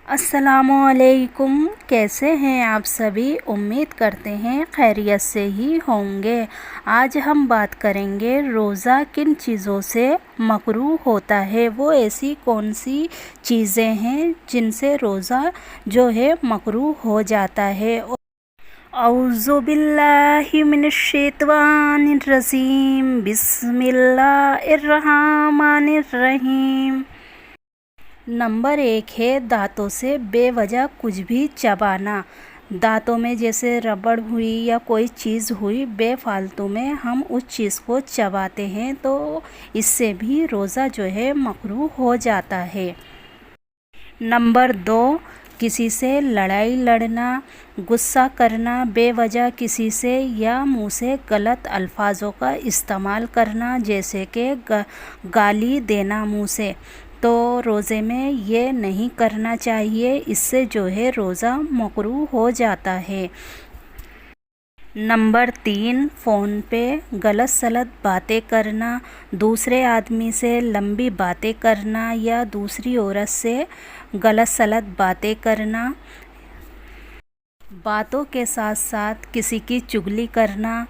السلام علیکم، کیسے ہیں آپ سبھی؟ امید کرتے ہیں خیریت سے ہی ہوں گے۔ آج ہم بات کریں گے روزہ کن چیزوں سے مکروہ ہوتا ہے، وہ ایسی کون سی چیزیں ہیں جن سے روزہ جو ہے مکروہ ہو جاتا ہے۔ اعوذ باللہ من الشیطان الرجیم، بسم اللہ الرحمن الرحیم۔ نمبر 1 ہے دانتوں سے بے وجہ کچھ بھی چبانا۔ دانتوں میں جیسے ربڑ ہوئی یا کوئی چیز ہوئی، بے فالتو میں ہم اس چیز کو چباتے ہیں تو اس سے بھی روزہ جو ہے مکروہ ہو جاتا ہے۔ نمبر 2، کسی سے لڑائی لڑنا، غصہ کرنا بے وجہ کسی سے، یا منہ سے غلط الفاظوں کا استعمال کرنا جیسے کہ گالی دینا منہ سے، تو روزے میں یہ نہیں کرنا چاہیے، اس سے جو ہے روزہ مکروہ ہو جاتا ہے۔ نمبر 3، فون پہ غلط سلط باتیں کرنا، دوسرے آدمی سے لمبی باتیں کرنا یا دوسری عورت سے غلط سلط باتیں کرنا، باتوں کے ساتھ ساتھ کسی کی چغلی کرنا،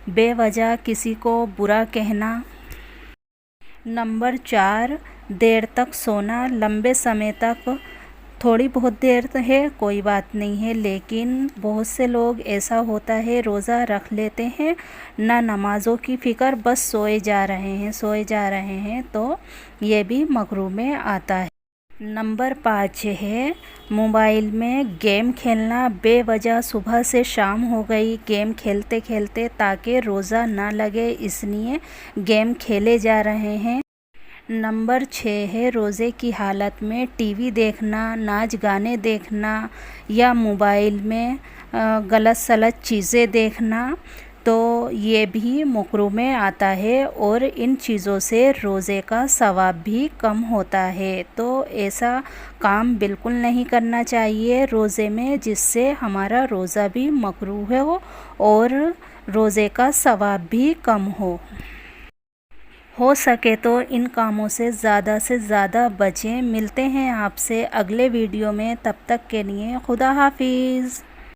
بے وجہ کسی کو برا کہنا۔ نمبر 4، دیر تک سونا، لمبے سمے تک۔ تھوڑی بہت دیر ہے کوئی بات نہیں ہے، لیکن بہت سے لوگ ایسا ہوتا ہے روزہ رکھ لیتے ہیں، نہ نمازوں کی فکر، بس سوئے جا رہے ہیں تو یہ بھی مکروہ میں آتا ہے۔ نمبر 5 ہے موبائل میں گیم کھیلنا بے وجہ، صبح سے شام ہو گئی گیم کھیلتے کھیلتے، تاکہ روزہ نہ لگے اس لیے گیم کھیلے جا رہے ہیں۔ نمبر 6 ہے روزے کی حالت میں ٹی وی دیکھنا، ناچ گانے دیکھنا یا موبائل میں غلط سلط چیزیں دیکھنا، تو یہ بھی مکروہ میں آتا ہے اور ان چیزوں سے روزے کا ثواب بھی کم ہوتا ہے، تو ایسا کام بالکل نہیں کرنا چاہیے روزے میں، جس سے ہمارا روزہ بھی مکروہ ہو اور روزے کا ثواب بھی کم ہو سکے تو ان کاموں سے زیادہ بچیں۔ ملتے ہیں آپ سے اگلے ویڈیو میں، تب تک کے لیے خدا حافظ۔